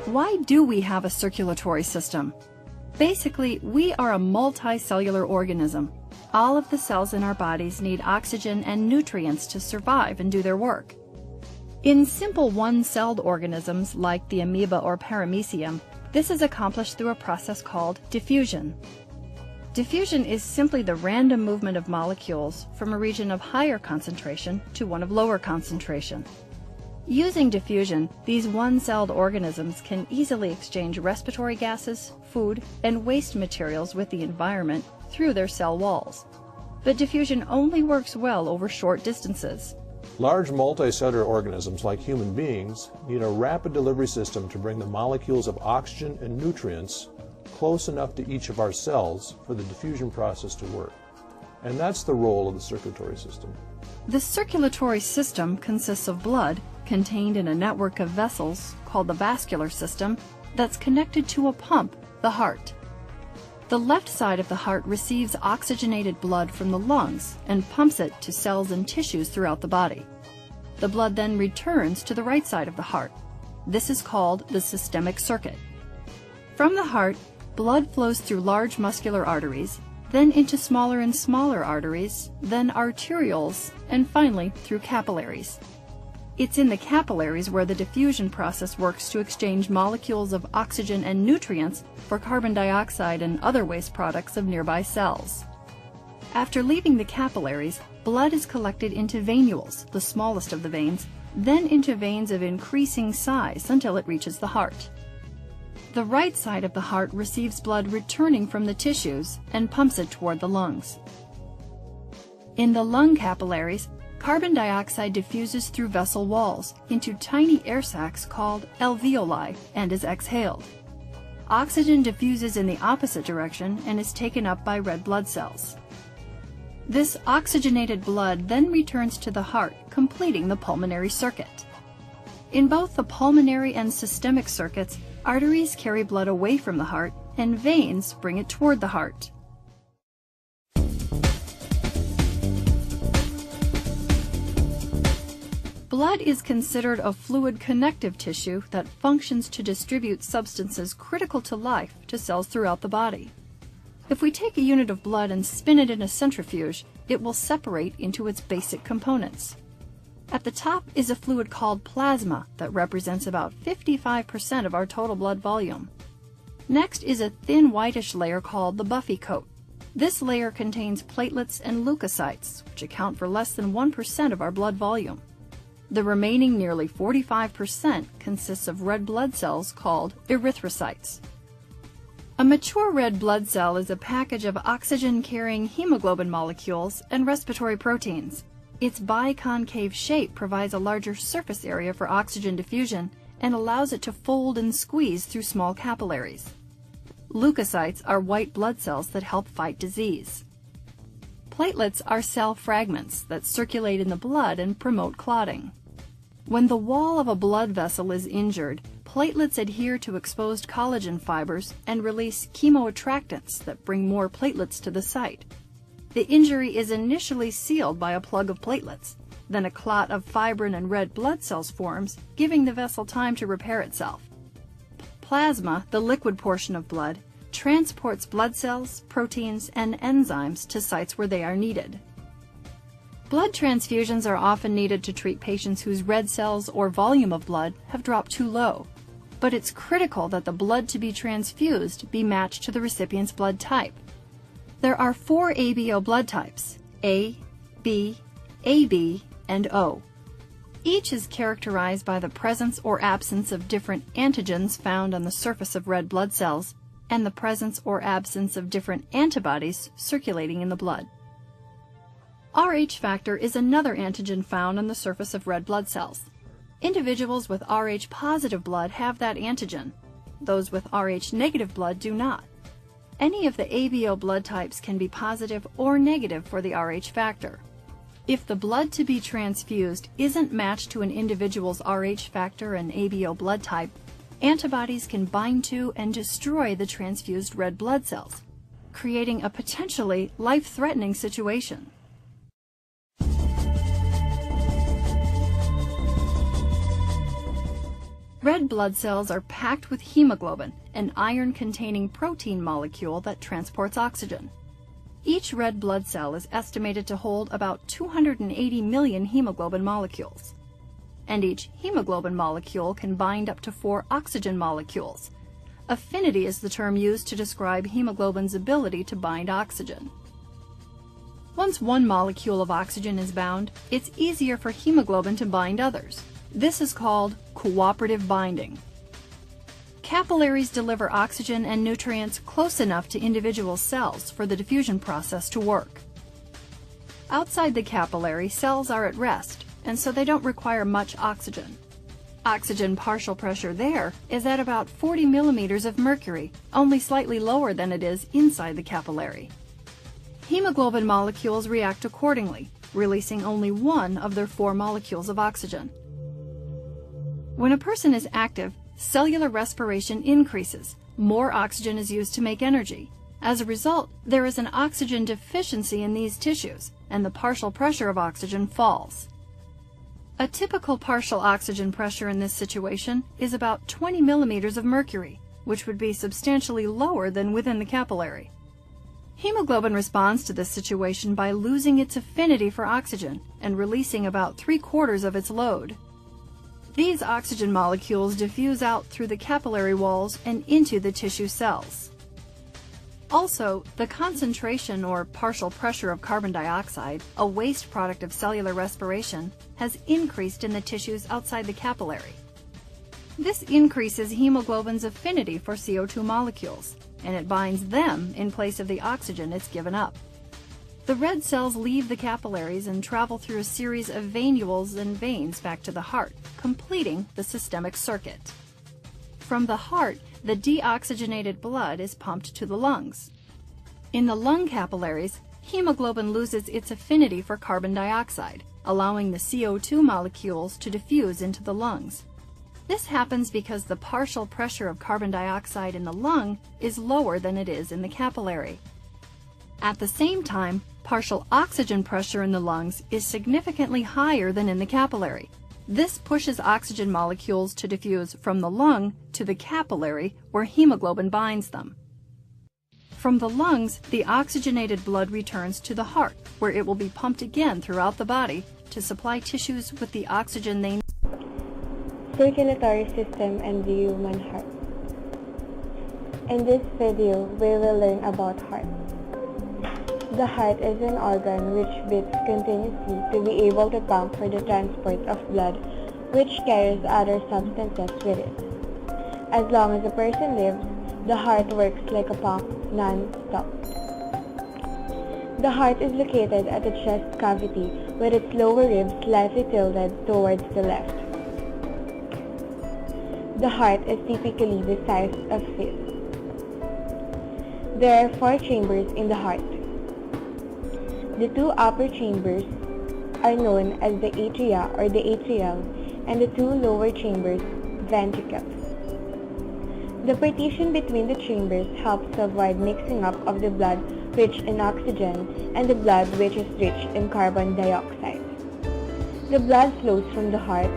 Why do we have a circulatory system? Basically, we are a multicellular organism. All of the cells in our bodies need oxygen and nutrients to survive and do their work. In simple one-celled organisms like the amoeba or paramecium, this is accomplished through a process called diffusion. Diffusion is simply the random movement of molecules from a region of higher concentration to one of lower concentration. Using diffusion, these one-celled organisms can easily exchange respiratory gases, food, and waste materials with the environment through their cell walls. But diffusion only works well over short distances. Large multicellular organisms like human beings need a rapid delivery system to bring the molecules of oxygen and nutrients close enough to each of our cells for the diffusion process to work. And that's the role of the circulatory system. The circulatory system consists of blood contained in a network of vessels called the vascular system that's connected to a pump, the heart. The left side of the heart receives oxygenated blood from the lungs and pumps it to cells and tissues throughout the body. The blood then returns to the right side of the heart. This is called the systemic circuit. From the heart, blood flows through large muscular arteries, then into smaller and smaller arteries, then arterioles, and finally through capillaries. It's in the capillaries where the diffusion process works to exchange molecules of oxygen and nutrients for carbon dioxide and other waste products of nearby cells. After leaving the capillaries, blood is collected into venules, the smallest of the veins, then into veins of increasing size until it reaches the heart. The right side of the heart receives blood returning from the tissues and pumps it toward the lungs. In the lung capillaries, carbon dioxide diffuses through vessel walls into tiny air sacs called alveoli and is exhaled. Oxygen diffuses in the opposite direction and is taken up by red blood cells. This oxygenated blood then returns to the heart, completing the pulmonary circuit. In both the pulmonary and systemic circuits, arteries carry blood away from the heart and veins bring it toward the heart. Blood is considered a fluid connective tissue that functions to distribute substances critical to life to cells throughout the body. If we take a unit of blood and spin it in a centrifuge, it will separate into its basic components. At the top is a fluid called plasma that represents about 55% of our total blood volume. Next is a thin whitish layer called the buffy coat. This layer contains platelets and leukocytes, which account for less than 1% of our blood volume. The remaining nearly 45% consists of red blood cells called erythrocytes. A mature red blood cell is a package of oxygen-carrying hemoglobin molecules and respiratory proteins. Its biconcave shape provides a larger surface area for oxygen diffusion and allows it to fold and squeeze through small capillaries. Leukocytes are white blood cells that help fight disease. Platelets are cell fragments that circulate in the blood and promote clotting. When the wall of a blood vessel is injured, platelets adhere to exposed collagen fibers and release chemoattractants that bring more platelets to the site. The injury is initially sealed by a plug of platelets. Then a clot of fibrin and red blood cells forms, giving the vessel time to repair itself. Plasma, the liquid portion of blood, transports blood cells, proteins, and enzymes to sites where they are needed. Blood transfusions are often needed to treat patients whose red cells or volume of blood have dropped too low. But it's critical that the blood to be transfused be matched to the recipient's blood type. There are 4 ABO blood types, A, B, AB, and O. Each is characterized by the presence or absence of different antigens found on the surface of red blood cells and the presence or absence of different antibodies circulating in the blood. Rh factor is another antigen found on the surface of red blood cells. Individuals with Rh positive blood have that antigen. Those with Rh negative blood do not. Any of the ABO blood types can be positive or negative for the Rh factor. If the blood to be transfused isn't matched to an individual's Rh factor and ABO blood type, antibodies can bind to and destroy the transfused red blood cells, creating a potentially life-threatening situation. Red blood cells are packed with hemoglobin, an iron-containing protein molecule that transports oxygen. Each red blood cell is estimated to hold about 280 million hemoglobin molecules. And each hemoglobin molecule can bind up to 4 oxygen molecules. Affinity is the term used to describe hemoglobin's ability to bind oxygen. Once one molecule of oxygen is bound, it's easier for hemoglobin to bind others. This is called cooperative binding. Capillaries deliver oxygen and nutrients close enough to individual cells for the diffusion process to work. Outside the capillary, cells are at rest, and so they don't require much oxygen. Oxygen partial pressure there is at about 40 millimeters of mercury, only slightly lower than it is inside the capillary. Hemoglobin molecules react accordingly, releasing only one of their 4 molecules of oxygen. When a person is active, cellular respiration increases. More oxygen is used to make energy. As a result, there is an oxygen deficiency in these tissues, and the partial pressure of oxygen falls. A typical partial oxygen pressure in this situation is about 20 millimeters of mercury, which would be substantially lower than within the capillary. Hemoglobin responds to this situation by losing its affinity for oxygen and releasing about 3/4 of its load. These oxygen molecules diffuse out through the capillary walls and into the tissue cells. Also, the concentration or partial pressure of carbon dioxide, a waste product of cellular respiration, has increased in the tissues outside the capillary. This increases hemoglobin's affinity for CO2 molecules, and it binds them in place of the oxygen it's given up. The red cells leave the capillaries and travel through a series of venules and veins back to the heart, completing the systemic circuit. From the heart, the deoxygenated blood is pumped to the lungs. In the lung capillaries, hemoglobin loses its affinity for carbon dioxide, allowing the CO2 molecules to diffuse into the lungs. This happens because the partial pressure of carbon dioxide in the lung is lower than it is in the capillary. At the same time, partial oxygen pressure in the lungs is significantly higher than in the capillary. This pushes oxygen molecules to diffuse from the lung to the capillary where hemoglobin binds them. From the lungs, the oxygenated blood returns to the heart, where it will be pumped again throughout the body to supply tissues with the oxygen they need. Circulatory system and the human heart. In this video, we will learn about heart. The heart is an organ which beats continuously to be able to pump for the transport of blood, which carries other substances with it. As long as a person lives, the heart works like a pump non-stop. The heart is located at the chest cavity with its lower ribs slightly tilted towards the left. The heart is typically the size of a fist. There are 4 chambers in the heart. The 2 upper chambers are known as the atria or the atrial, and the 2 lower chambers, ventricles. The partition between the chambers helps to avoid mixing up of the blood rich in oxygen and the blood which is rich in carbon dioxide. The blood flows from the heart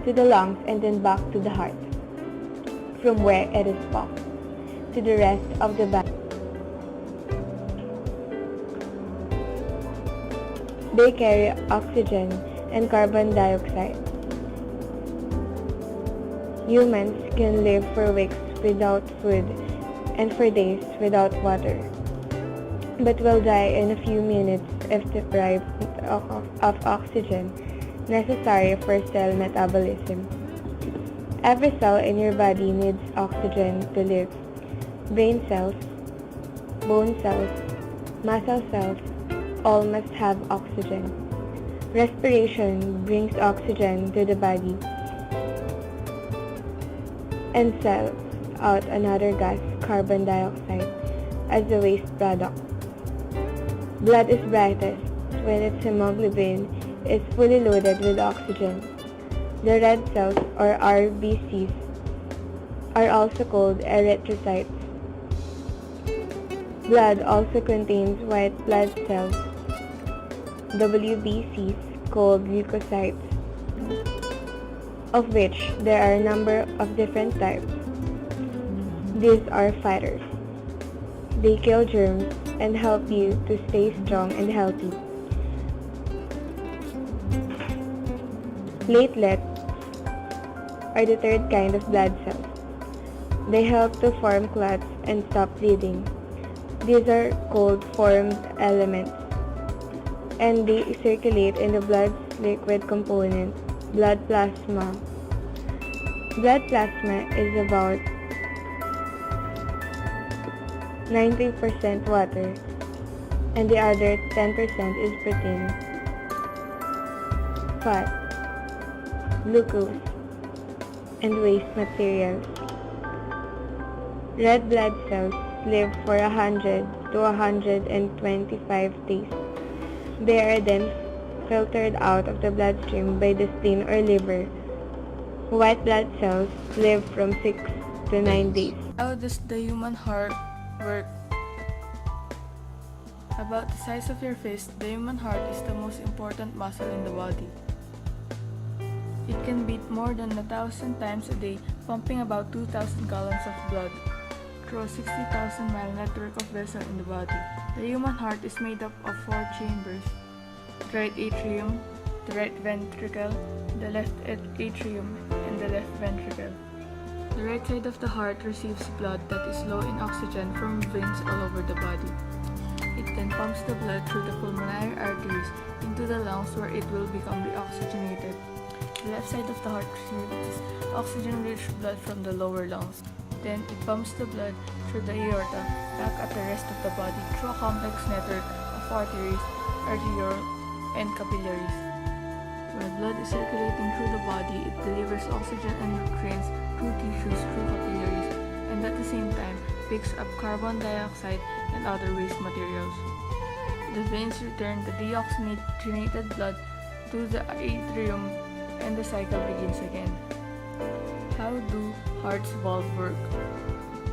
to the lungs and then back to the heart, from where it is pumped to the rest of the body. They carry oxygen and carbon dioxide. Humans can live for weeks without food and for days without water, but will die in a few minutes if deprived of oxygen necessary for cell metabolism. Every cell in your body needs oxygen to live. Brain cells, bone cells, muscle cells, all must have oxygen. Respiration brings oxygen to the body and cells out another gas, carbon dioxide, as a waste product. Blood is brightest when its hemoglobin is fully loaded with oxygen. The red cells, or RBCs, are also called erythrocytes. Blood also contains white blood cells, WBCs, called leukocytes. of which there are a number of different types. These are fighters. They kill germs and help you to stay strong and healthy. Platelets are the third kind of blood cells. They help to form clots and stop bleeding. These are cold formed elements, and they circulate in the blood's liquid component, blood plasma. Blood plasma is about 90% water, and the other 10% is protein, fat, glucose, and waste materials. Red blood cells live for 100 to 125 days. They are then filtered out of the bloodstream by the spleen or liver. White blood cells live from 6 to 9 days. How does the human heart work? About the size of your fist, the human heart is the most important muscle in the body. It can beat more than 1,000 times a day, pumping about 2,000 gallons of blood through a 60,000-mile network of vessels in the body. The human heart is made up of 4 chambers: the right atrium, the right ventricle, the left atrium, and the left ventricle. The right side of the heart receives blood that is low in oxygen from veins all over the body. It then pumps the blood through the pulmonary arteries into the lungs where it will become deoxygenated. The left side of the heart receives oxygen-rich blood from the lower lungs. Then it pumps the blood through the aorta back at the rest of the body through a complex network of arteries, arterioles, and capillaries. While blood is circulating through the body, it delivers oxygen and nutrients through tissues through capillaries, and at the same time picks up carbon dioxide and other waste materials. The veins return the deoxygenated blood to the atrium, and the cycle begins again. How do heart's valves work?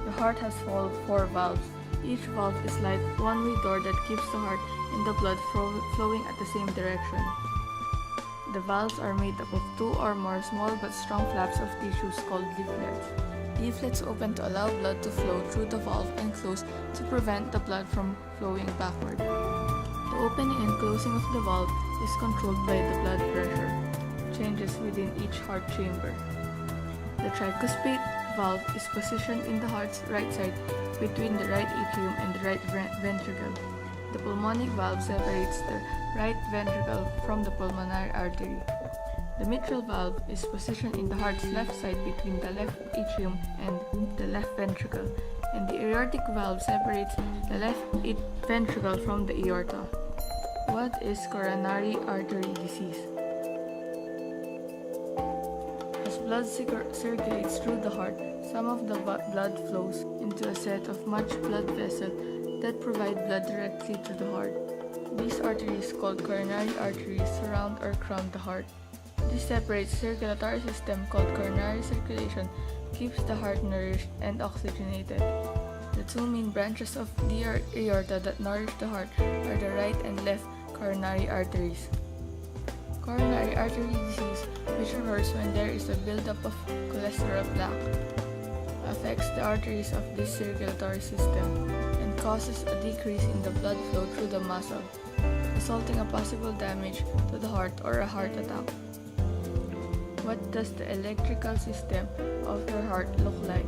The heart has 4 valves. Each valve is like one-way door that keeps the heart and the blood flowing at the same direction. The valves are made up of 2 or more small but strong flaps of tissues called leaflets. Leaflets open to allow blood to flow through the valve and close to prevent the blood from flowing backward. The opening and closing of the valve is controlled by the blood pressure changes within each heart chamber. The tricuspid valve is positioned in the heart's right side between the right atrium and the right ventricle. The pulmonic valve separates the right ventricle from the pulmonary artery. The mitral valve is positioned in the heart's left side between the left atrium and the left ventricle, and the aortic valve separates the left ventricle from the aorta. What is coronary artery disease? As blood circulates through the heart, some of the blood flows into a set of much blood vessels that provide blood directly to the heart. These arteries, called coronary arteries, surround or crown the heart. This separate circulatory system, called coronary circulation, keeps the heart nourished and oxygenated. The 2 main branches of the aorta that nourish the heart are the right and left coronary arteries. Coronary artery disease, which occurs when there is a buildup of cholesterol plaque, affects the arteries of this circulatory system and causes a decrease in the blood flow through the muscle, resulting in possible damage to the heart or a heart attack. What does the electrical system of your heart look like?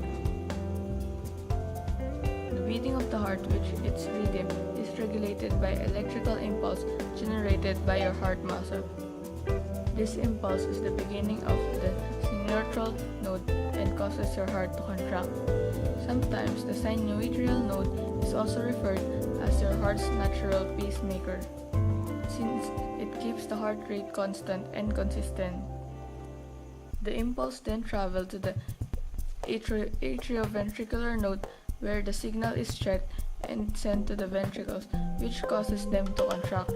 The beating of the heart, which its rhythm is regulated by electrical impulse generated by your heart muscle. This impulse is the beginning of the sinusoidal node and causes your heart to contract. Sometimes the sinusoidal node is also referred as your heart's natural pacemaker, since it keeps the heart rate constant and consistent. The impulse then travels to the atrioventricular node, where the signal is checked and sent to the ventricles, which causes them to contract.